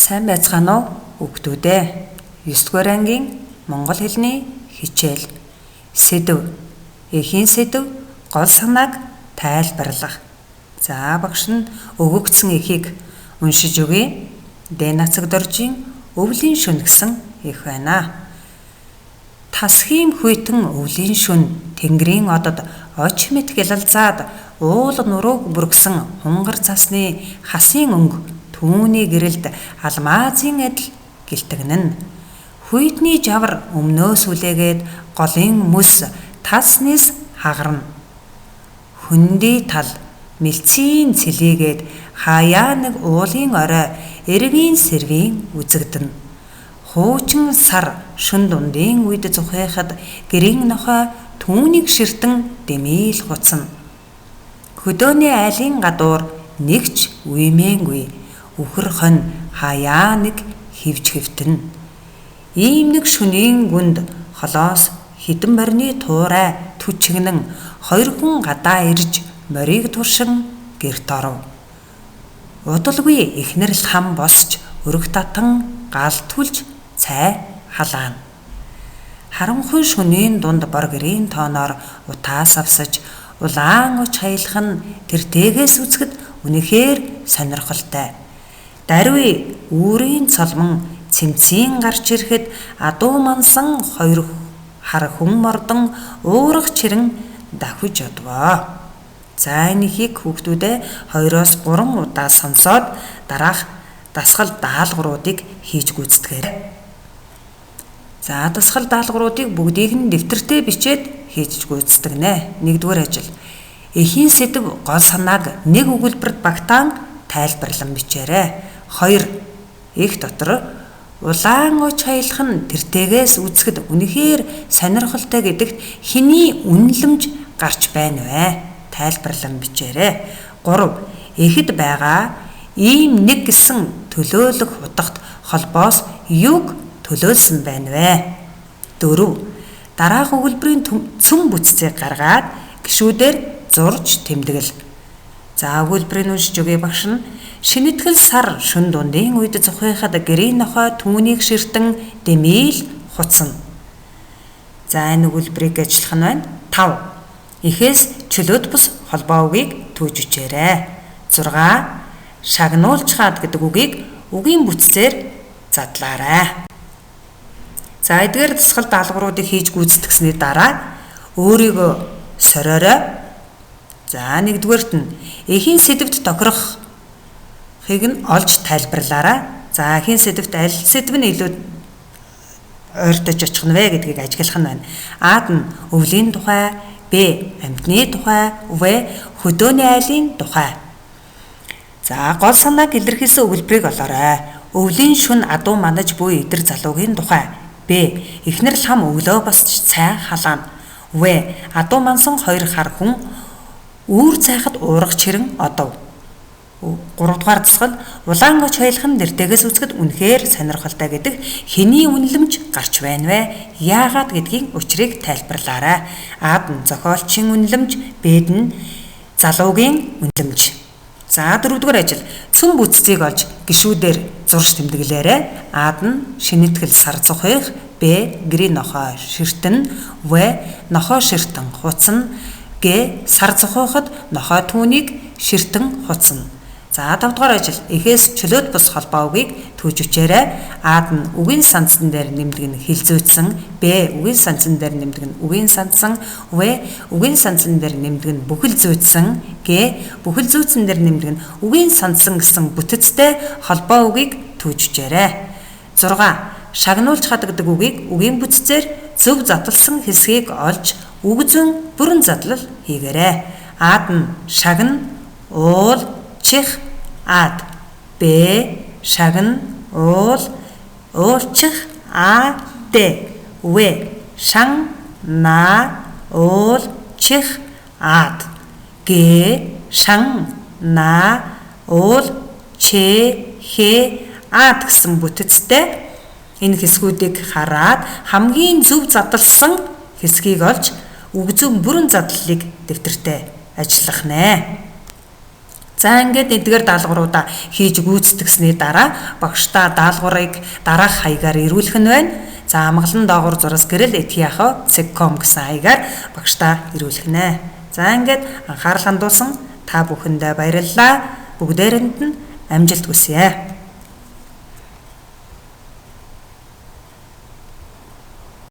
Сайн байцгаана уу хүүхдүүдээ. 9-р ангийн монгол хэлний хичээл. Сэдв. Эхийн сэдв гол санааг тайлбарлах. За багш нь өгөгдсөн эхийг уншиж өгье. Дэнацаг доржийн өвлийн шөнө гэсэн эх байна. Тасхийн хүйтэн өвлийн шөнө тэнгэрийн одод оч мэт гялалзаад уул нурууг бүргсэн хунгар цасны хасын өнгө түүний гэрэлд алмаазын адил гэлтэгнэн. Хүйтний жавар өмнөөс үлээгээд голын мөс таснис хагарна. Хөндөй тал мэлцийн цэлийгээд хаяа нэг уулын орой эргийн сэрвийн үзэгдэн. Хуучин сар шөн дундын үед зүхайхад гэрийн нохой түүнийг ширтэн дэмийл хуцсан. Хөдөөний айлын гадуур нэгч үймэнгүй. Үхэр хон хаяа нэг хивж хөвтөн. Ийм нэг шөнийн гүнд холоос хідэн морины туурай түчгнэн хоёр хүн гадаа ирж морийг туршин гэрт оров. Удалгүй эхнэр л хам босч өрг татан гал түлж цай халаана. Харанхуй шөнийн дунд бор гэрийн тооноор утаас авсаж улаан уч хаялах нь тэр тээгээс үзэхэд үнэхээр сонирхолтой. Даруй үүрийн цолмон цэмцийн гарч ирэхэд адуу мансан хоёр хар хүн мордон уурах чирэн давхиж одвоо. За энэхийг хүүхдүүдээ 2-3 удаа сонсоод дараах дасгал даалгавруудыг хийж гүйцэтгээрэй. За дасгал даалгавруудыг бүгдийг нь дэвтэртээ бичээд хийж гүйцэтгэнэ. 1-р ажил. Эхийн сэдв гол санааг нэг өгүүлбэрт багтаан тайлбарлан бичээрэй. 2. Их дотор улаан уч хаялах нь тэртээс үзэхэд үнэхээр сонирхолтой гэдэгт хэний үнэлэмж гарч байна вэ? Тайлбарлан бичээрэй. 3. Эхэд байгаа ийм нэг гэсэн төлөөлөх утгат холбоос юуг төлөөлсөн байна вэ? 4. Дараах өгүүлбэрийн цөм бүтцийг гаргаад гишүүдээр зурж тэмдэглэ. За өгүүлбэрийг уншиж өгье багш нь. Шинэтгэл сар шөн дундын үед зүхайхад гэрийн нохой түүнийг ширтэн дэмийл хуцсан. За энэ өгүүлбэрийг ажиллах нь байна. 5. Эхээс чөлөөт бус холбоо үгийг түүж бичээрэй. 6. Шагнуулж хаад гэдэг үгийг үгийн бүтцээр задлаарай. За эдгээр дасгал даалгавруудыг хийж гүйцэтгсэний дараа өөрийгөө сориорой. За 1-дүгээрт нь эхийн сэдвт тохирох хийг нь олж тайлбарлаарай. За эхийн сэдвт аль сэдв нь илүү ойртож очих нь вэ гэдгийг ажиглах нь байна. А-д нь өвлийн тухай, Б. Амьтны тухай, В. Хөдөөний айлын тухай. За гол санааг илэрхийлсэн өгүүлбэрийг олоорой. Өвлийн шүн адуу манаж буй идэр залуугийн тухай. Б. Эхнэр л хам өглөө босч цай халаана. В. Адуу мансан хоёр хар хүн үүр цайхад уурах чирэн одов. 3-р дасгал улаан уч хаялах нь нэртэйгээс үзэхэд үнэхээр сонирхолтой гэдэг хэний үнэлэмж гарч байна вэ? Яагаад гэдгийг учрыг тайлбарлаарай. А-д нь зохиолчийн үнэлэмж, Б-д нь залуугийн үнэлэмж. За 4-р ажил. Цөм бүтцийг олж гишүүдээр зурж тэмдэглээрэй. А-д нь шинэтгэл сар зүхайх, Б. Гэрийн нохой ширтэн, В. Нохой ширтэн хуцсан, Г. Сар зохиоход нохой түүнийг ширтэн хуцсан. За 5-р ажил. Эхээс чөлөөт бус холбоо үгийг түүж бичээрэй. А-д нь үгийн сандсан дээр нэмдэг нь хилцөөцсөн, Б. Үгийн сандсан дээр нэмдэг нь үгийн сандсан, В. Үгийн сандсан дээр нэмдэг нь бүхэл зөөцсөн, Г. Бүхэл зөөцсөн дээр нэмдэг нь үгийн сандсан гэсэн бүтэцтэй холбоо үгийг түүж бичээрэй. 6. Шагнуулж хад гэдэг үгийг үгийн бүтцээр зөв задлсан хэсгийг олж үг зүүн бүрэн задлал хийгээрэй. А-д нь шагна, уул, чих, ад. Б. Шагна, уул, уулчих, ад. В. Шан, на, уул, чих, ад. Г. Шан, на, уул, че, хэ, ад гэсэн бүтэцтэй энэ хэсгүүдийг хараад хамгийн зөв задлсан хэсгийг олж үг зүүн бүрэн задлалыг дэвтэртээ ажиллах нэ. За ингээд эдгээр даалгавруудаа хийж гүйцэтгсэний дараа багшдаа даалгаврыг дараах хаягаар ирүүлэх нь байна. За амгалан доогуур зураас гэрэл etiaho.com гэсэн хаягаар багшдаа ирүүлэх нэ. За ингээд анхаарал хандуулсан та бүхэндээ баярлалаа. Бүгдээрэнд нь амжилт хүсье.